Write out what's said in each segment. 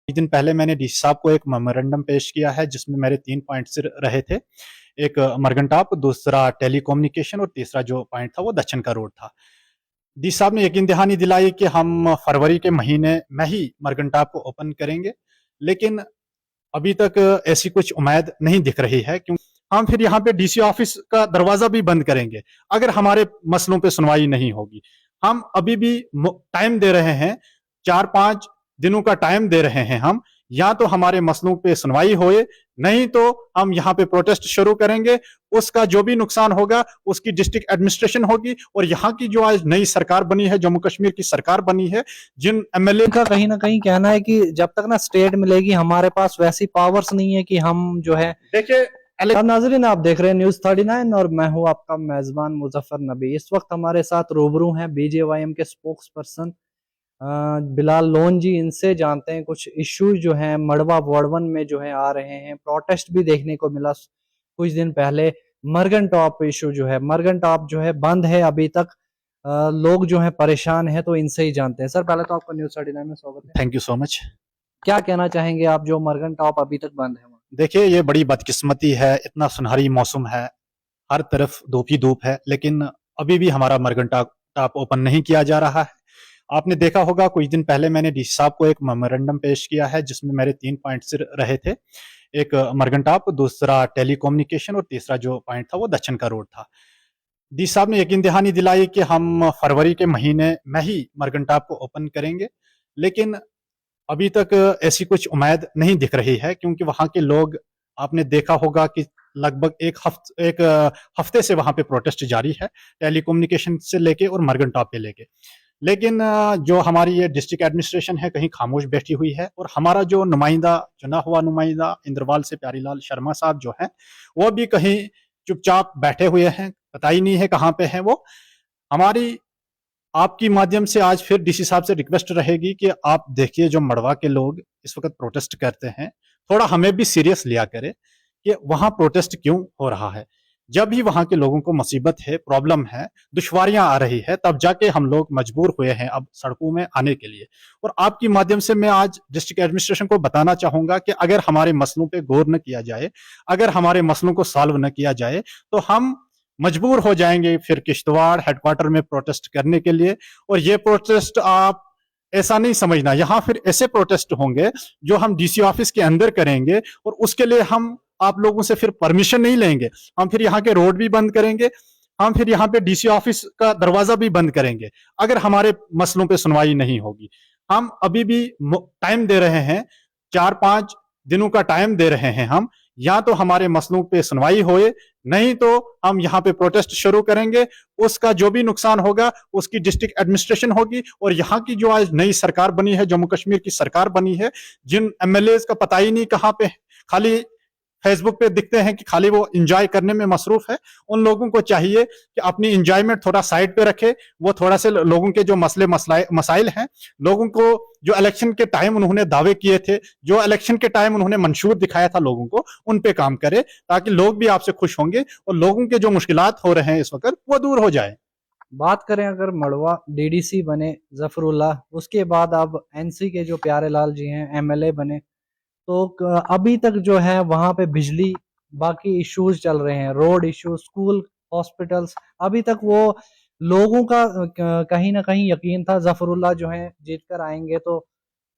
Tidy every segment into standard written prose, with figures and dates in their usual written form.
कुछ दिन पहले मैंने डीसी साहब को एक मेमोरेंडम पेश किया है जिसमें मेरे 3 पॉइंट्स रहे थे। एक मरगनटाप, दूसरा टेलीकम्युनिकेशन और तीसरा जो पॉइंट था वो दक्षिण का रोड था। डीसी साहब ने यकीन दहानी दिलाई कि हम फरवरी के महीने में ही मरगनटाप को ओपन करेंगे, लेकिन अभी तक ऐसी कुछ उम्मीद नहीं दिख रही है, क्योंकि हम फिर यहाँ पे डीसी ऑफिस का दरवाजा भी बंद करेंगे अगर हमारे मसलों पे सुनवाई नहीं होगी। हम अभी भी टाइम दे रहे हैं, 4-5 दिनों का टाइम दे रहे हैं हम, या तो हमारे मसलों पे सुनवाई होए, नहीं तो हम यहाँ पे प्रोटेस्ट शुरू करेंगे। उसका जो भी नुकसान होगा उसकी डिस्ट्रिक्ट एडमिनिस्ट्रेशन होगी, और यहाँ की जो आज नई सरकार बनी है, जम्मू कश्मीर की सरकार बनी है, जिन एमएलए का कहीं ना कहीं कहना है कि जब तक ना स्टेट मिलेगी हमारे पास वैसी पावर्स नहीं है कि हम जो है। देखिए नाजरीन, आप देख रहे हैं न्यूज 39 और मैं हूं आपका मेजबान मुजफ्फर नबी। इस वक्त हमारे साथ रूबरू हैं बीजेवाईएम के स्पोक्स पर्सन बिलाल लोन जी। इनसे जानते हैं कुछ इश्यूज जो हैं मड़वा वार्ड 1 में जो है आ रहे हैं। प्रोटेस्ट भी देखने को मिला कुछ दिन पहले। मरगन टॉप इशू जो है, मरगन टॉप जो है बंद है अभी तक। लोग जो है परेशान है, तो इनसे ही जानते हैं। सर, पहले तो आपका न्यूज 39 में स्वागत है। Thank you so much. क्या कहना चाहेंगे आप, जो मरगन टॉप अभी तक बंद है? देखिए, ये बड़ी बदकिस्मती है, इतना सुनहरी मौसम है, हर तरफ धूप ही धूप है, लेकिन अभी भी हमारा मरगन टॉप ओपन नहीं किया जा रहा है। आपने देखा होगा, कुछ दिन पहले मैंने डीसी साहब को एक मेमोरेंडम पेश किया है जिसमें मेरे 3 पॉइंट्स रहे थे। एक मरगन टॉप, दूसरा टेलीकम्युनिकेशन और तीसरा जो पॉइंट था वो दक्षिण का रोड था। डीसी साहब ने यकीन दहानी दिलाई कि हम फरवरी के महीने में ही मरगन टॉप को ओपन करेंगे, लेकिन अभी तक ऐसी कुछ उम्मीद नहीं दिख रही है, क्योंकि वहाँ के लोग, आपने देखा होगा कि लगभग एक हफ्ते से वहाँ पे प्रोटेस्ट जारी है, टेलीकम्युनिकेशन से लेके और मरगन टॉप पे लेके। लेकिन जो हमारी ये डिस्ट्रिक्ट एडमिनिस्ट्रेशन है कहीं खामोश बैठी हुई है, और हमारा जो नुमाइंदा, चुना हुआ नुमाइंदा इंद्रवाल से प्यारीलाल शर्मा साहब जो हैं, वो भी कहीं चुपचाप बैठे हुए हैं, पता ही नहीं है कहाँ पे हैं वो। हमारी आपकी माध्यम से आज फिर डीसी साहब से रिक्वेस्ट रहेगी कि आप देखिए, जो मड़वा के लोग इस वक्त प्रोटेस्ट करते हैं, थोड़ा हमें भी सीरियस लिया करें कि वहां प्रोटेस्ट क्यों हो रहा है। जब भी वहां के लोगों को मुसीबत है, प्रॉब्लम है, दुश्वारियां आ रही है, तब जाके हम लोग मजबूर हुए हैं अब सड़कों में आने के लिए। और आपकी माध्यम से मैं आज डिस्ट्रिक्ट एडमिनिस्ट्रेशन को बताना चाहूंगा कि अगर हमारे मसलों पे गौर न किया जाए, अगर हमारे मसलों को सॉल्व न किया जाए, तो हम मजबूर हो जाएंगे फिर किश्तवाड़ हेडक्वार्टर में प्रोटेस्ट करने के लिए। और ये प्रोटेस्ट आप ऐसा नहीं समझना, यहाँ फिर ऐसे प्रोटेस्ट होंगे जो हम डीसी ऑफिस के अंदर करेंगे, और उसके लिए हम आप लोगों से फिर परमिशन नहीं लेंगे। हम फिर यहाँ के रोड भी बंद करेंगे, हम फिर यहाँ पे डीसी ऑफिस का दरवाजा भी बंद करेंगे अगर हमारे मसलों पे सुनवाई नहीं होगी। हम अभी भी टाइम दे रहे हैं, 4-5 दिनों का टाइम दे रहे हैं हम, या तो हमारे मसलों पे सुनवाई होए, नहीं तो हम यहाँ पे प्रोटेस्ट शुरू करेंगे। उसका जो भी नुकसान होगा उसकी डिस्ट्रिक्ट एडमिनिस्ट्रेशन होगी, और यहाँ की जो आज नई सरकार बनी है, जम्मू कश्मीर की सरकार बनी है, जिन एमएलए का पता ही नहीं कहाँ पे, खाली फेसबुक पे दिखते हैं कि खाली वो एंजॉय करने में मसरूफ है। उन लोगों को चाहिए कि अपनी एंजॉयमेंट थोड़ा साइड पे रखे, वो थोड़ा से लोगों के जो मसाइल हैं, लोगों को जो इलेक्शन के टाइम उन्होंने दावे किए थे, जो इलेक्शन के टाइम उन्होंने मंशूर दिखाया था लोगों को, उन पे काम करे, ताकि लोग भी आपसे खुश होंगे और लोगों के जो मुश्किलात हो रहे हैं इस वक्त वो दूर हो जाए। बात करें अगर मड़वा डीडीसी बने जफरुल्लाह, उसके बाद अब एनसी के जो प्यारे लाल जी हैं एमएलए बने, तो अभी तक जो है वहां पे बिजली, बाकी इश्यूज चल रहे हैं, रोड इश्यू, स्कूल, हॉस्पिटल्स। अभी तक वो लोगों का कहीं ना कहीं यकीन था जफरुल्लाह जो है जीत कर आएंगे तो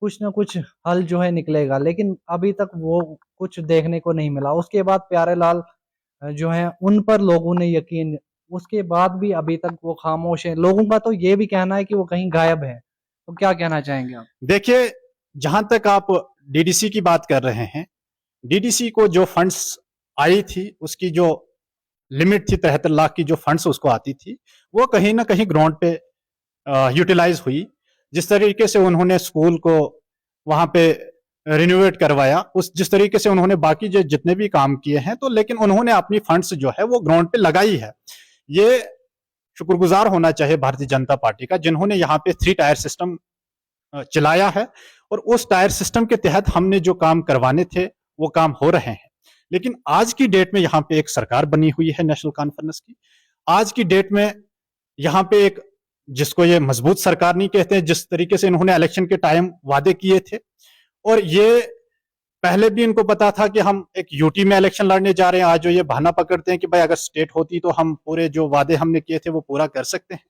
कुछ ना कुछ हल जो है निकलेगा, लेकिन अभी तक वो कुछ देखने को नहीं मिला। उसके बाद प्यारे लाल जो है उन पर लोगों ने यकीन, उसके बाद भी अभी तक वो खामोश है। लोगों का तो ये भी कहना है कि वो कहीं गायब है। तो क्या कहना चाहेंगे आप? देखिए, जहां तक आप डीडीसी की बात कर रहे हैं, डीडीसी को जो फंड्स आई थी, उसकी जो लिमिट थी 73 लाख की, जो फंड्स उसको आती थी, वो कहीं ना कहीं ग्राउंड पे यूटिलाइज हुई। जिस तरीके से उन्होंने स्कूल को वहां पे रिनोवेट करवाया, उस जिस तरीके से उन्होंने बाकी जो जितने भी काम किए हैं, तो लेकिन उन्होंने अपनी फंड्स जो है वो ग्राउंड पे लगाई है। ये शुक्रगुजार होना चाहिए भारतीय जनता पार्टी का, जिन्होंने यहाँ पे 3 टायर सिस्टम चलाया है, और उस टायर सिस्टम के तहत हमने जो काम करवाने थे वो काम हो रहे हैं। लेकिन आज की डेट में यहाँ पे एक सरकार बनी हुई है नेशनल कॉन्फ्रेंस की। आज की डेट में यहाँ पे एक, जिसको ये मजबूत सरकार नहीं कहते हैं, जिस तरीके से इन्होंने इलेक्शन के टाइम वादे किए थे, और ये पहले भी इनको पता था कि हम एक यूटी में इलेक्शन लड़ने जा रहे हैं। आज जो ये बहाना पकड़ते हैं कि भाई अगर स्टेट होती तो हम पूरे जो वादे हमने किए थे वो पूरा कर सकते हैं।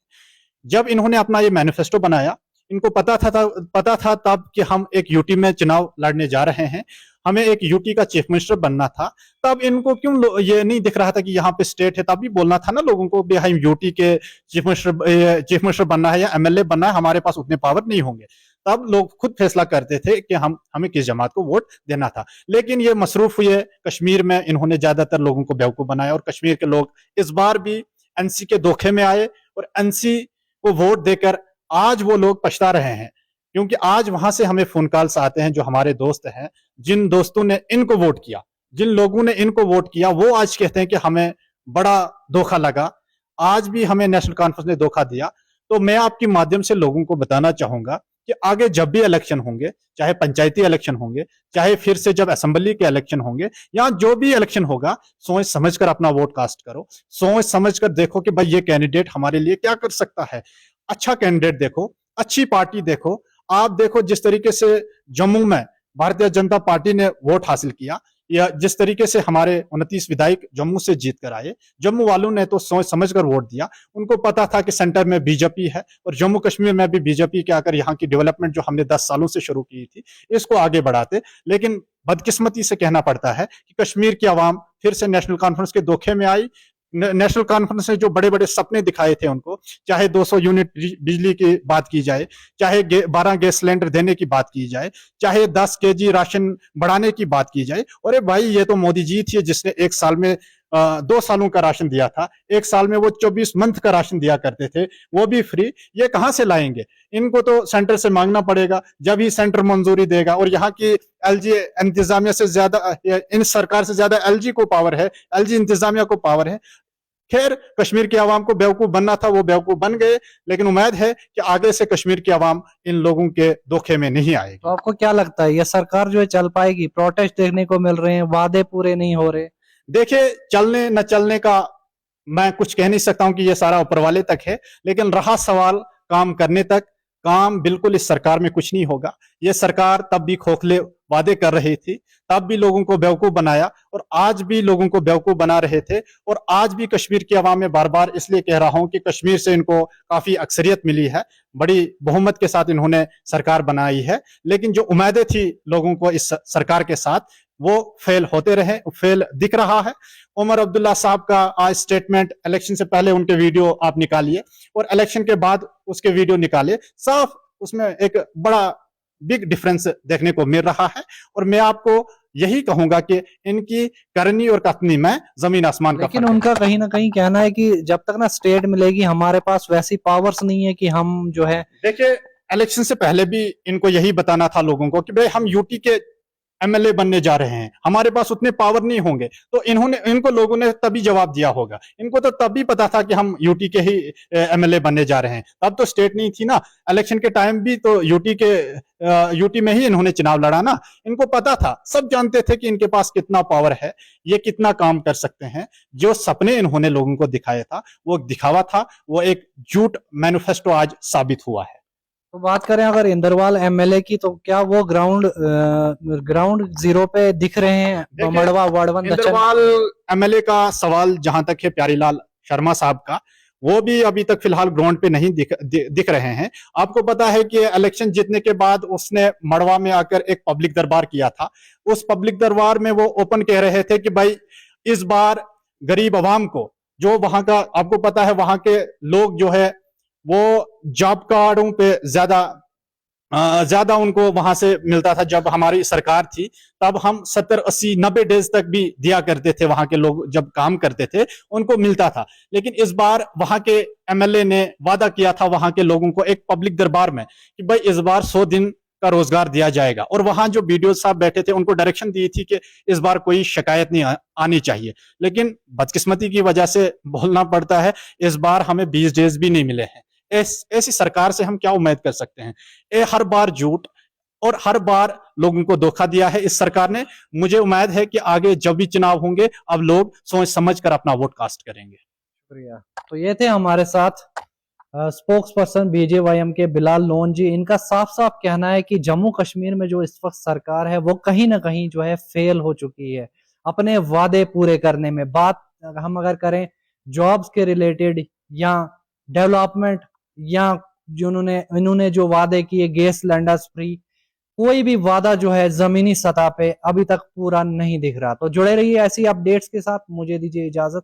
जब इन्होंने अपना ये मैनिफेस्टो बनाया, इनको पता था तब कि हम एक यूटी में चुनाव लड़ने जा रहे हैं, हमें एक यूटी का चीफ मिनिस्टर बनना था। तब इनको क्यों ये नहीं दिख रहा था कि यहाँ पे स्टेट है? तब भी बोलना था ना लोगों को भी हम यूटी के चीफ मिनिस्टर बनना है या एमएलए बनना है, हमारे पास उतने पावर नहीं होंगे। तब लोग खुद फैसला करते थे कि हमें किस जमात को वोट देना था। लेकिन ये मसरूफ हुए कश्मीर में, इन्होंने ज्यादातर लोगों को बेवकूफ बनाया और कश्मीर के लोग इस बार भी एनसी के धोखे में आए और एनसी को वोट देकर आज वो लोग पछता रहे हैं। क्योंकि आज वहां से हमें फोन कॉल्स आते हैं, जो हमारे दोस्त हैं, जिन दोस्तों ने इनको वोट किया, जिन लोगों ने इनको वोट किया, वो आज कहते हैं कि हमें बड़ा धोखा लगा, आज भी हमें नेशनल कॉन्फ्रेंस ने धोखा दिया। तो मैं आपके माध्यम से लोगों को बताना चाहूंगा कि आगे जब भी इलेक्शन होंगे, चाहे पंचायती इलेक्शन होंगे, चाहे फिर से जब असेंबली के इलेक्शन होंगे, या जो भी इलेक्शन होगा, सोच समझकर अपना वोट कास्ट करो। सोच समझकर देखो कि भाई ये कैंडिडेट हमारे लिए क्या कर सकता है। अच्छा कैंडिडेट देखो, अच्छी पार्टी देखो। आप देखो जिस तरीके से जम्मू में भारतीय जनता पार्टी ने वोट हासिल किया, या जिस तरीके से हमारे 29 विधायक जम्मू से जीत कर आए, जम्मू वालों ने तो सोच समझकर वोट दिया। उनको पता था कि सेंटर में बीजेपी है और जम्मू कश्मीर में भी बीजेपी के आकर यहाँ की डेवलपमेंट जो हमने 10 सालों से शुरू की थी, इसको आगे बढ़ाते। लेकिन बदकिस्मती से कहना पड़ता है कि कश्मीर की आवाम फिर से नेशनल कॉन्फ्रेंस के धोखे में आई। नेशनल कॉन्फ्रेंस ने जो बड़े बड़े सपने दिखाए थे उनको, चाहे 200 यूनिट बिजली की बात की जाए, चाहे 12 गैस सिलेंडर देने की बात की जाए, चाहे 10 केजी राशन बढ़ाने की बात की जाए, अरे भाई ये तो मोदी जी थी जिसने एक साल में 2 सालों का राशन दिया था। एक साल में वो 24 मंथ का राशन दिया करते थे, वो भी फ्री। ये कहां से लाएंगे? इनको तो सेंटर से मांगना पड़ेगा, जब ही सेंटर मंजूरी देगा। और यहाँ की एलजी इंतजामिया से ज्यादा, इन सरकार से ज्यादा एलजी को पावर है, एलजी इंतजामिया को पावर है। खैर, कश्मीर की आवाम को बेवकूफ बनना था, वो बेवकूफ बन गए। लेकिन उम्मीद है कि आगे से कश्मीर की आवाम इन लोगों के धोखे में नहीं आएगी। तो आपको क्या लगता है, ये सरकार जो है चल पाएगी? प्रोटेस्ट देखने को मिल रहे हैं, वादे पूरे नहीं हो रहे। देखिए, चलने न चलने का मैं कुछ कह नहीं सकता हूं कि ये सारा ऊपर वाले तक है, लेकिन रहा सवाल काम करने तक, काम बिल्कुल इस सरकार में कुछ नहीं होगा। ये सरकार तब भी खोखले वादे कर रही थी, तब भी लोगों को बेवकूफ बनाया और आज भी लोगों को बेवकूफ बना रहे थे। और आज भी कश्मीर की आवाम में बार बार इसलिए कह रहा हूं कि कश्मीर से इनको काफी अक्सरियत मिली है, बड़ी बहुमत के साथ इन्होंने सरकार बनाई है। लेकिन जो उम्मीदें थी लोगों को इस सरकार के साथ, वो फेल होते रहे, फेल दिख रहा है। उमर अब्दुल्ला साहब का आज स्टेटमेंट, इलेक्शन से पहले उनके वीडियो आप निकालिए और इलेक्शन के बाद उसके वीडियो निकालिए, साफ उसमें एक बड़ा बिग डिफरेंस देखने को मिल रहा है। और मैं आपको यही कहूंगा कि इनकी करनी और कथनी में जमीन आसमान का लेकिन फर्क है। उनका कहीं ना कहीं कहना है कि जब तक ना स्टेट मिलेगी, हमारे पास वैसी पावर्स नहीं है कि हम जो है। देखिए, इलेक्शन से पहले भी इनको यही बताना था लोगों को कि भाई हम यूटी के एमएलए बनने जा रहे हैं, हमारे पास उतने पावर नहीं होंगे। तो इनको लोगों ने तभी जवाब दिया होगा। इनको तो तभी पता था कि हम यूटी के ही एमएलए बनने जा रहे हैं। तब तो स्टेट नहीं थी ना, इलेक्शन के टाइम भी तो यूटी में ही इन्होंने चुनाव लड़ा ना। इनको पता था, सब जानते थे कि इनके पास कितना पावर है, ये कितना काम कर सकते हैं। जो सपने इन्होंने लोगों को दिखाया था वो दिखावा था, वो एक झूठ मैनिफेस्टो आज साबित हुआ है। तो बात करें अगर इंदरवाल एमएलए की, तो क्या वो ग्राउंड जीरो पे दिख रहे हैं? मड़वा वार्ड 1 इंदरवाल एमएलए का सवाल जहां तक है प्यारीलाल शर्मा साहब का, वो भी अभी तक फिलहाल ग्राउंड पे नहीं दिख रहे हैं। आपको पता है कि इलेक्शन जीतने के बाद उसने मड़वा में आकर एक पब्लिक दरबार किया था। उस पब्लिक दरबार में वो ओपन कह रहे थे कि भाई इस बार गरीब आवाम को, जो वहां का आपको पता है, वहां के लोग जो है वो जॉब कार्डों पे ज्यादा उनको वहां से मिलता था। जब हमारी सरकार थी तब हम 70, 80, 90 डेज तक भी दिया करते थे। वहां के लोग जब काम करते थे उनको मिलता था। लेकिन इस बार वहां के एमएलए ने वादा किया था वहां के लोगों को एक पब्लिक दरबार में कि भाई इस बार 100 दिन का रोजगार दिया जाएगा। और वहां जो बीडीओ साहब बैठे थे उनको डायरेक्शन दी थी कि इस बार कोई शिकायत नहीं आनी चाहिए। लेकिन बदकिस्मती की वजह से बोलना पड़ता है, इस बार हमें 20 डेज भी नहीं मिले हैं। ऐसी सरकार से हम क्या उम्मीद कर सकते हैं? हर बार झूठ और हर बार लोगों को धोखा दिया है इस सरकार ने। मुझे उम्मीद है कि आगे जब भी चुनाव होंगे अब लोग सोच समझ कर अपना वोट कास्ट करेंगे। शुक्रिया। तो ये थे हमारे साथ स्पोक्स पर्सन बीजेवाईएम के बिलाल लोन जी, इनका साफ साफ कहना है कि जम्मू कश्मीर में जो इस वक्त सरकार है वो कहीं ना कहीं जो है फेल हो चुकी है अपने वादे पूरे करने में। बात हम अगर करें जॉब्स के रिलेटेड या डेवलपमेंट या जिन्होंने इन्होंने जो वादे किए गैस सिलेंडर्स फ्री, कोई भी वादा जो है जमीनी सतह पे अभी तक पूरा नहीं दिख रहा। तो जुड़े रहिए ऐसी अपडेट्स के साथ, मुझे दीजिए इजाजत।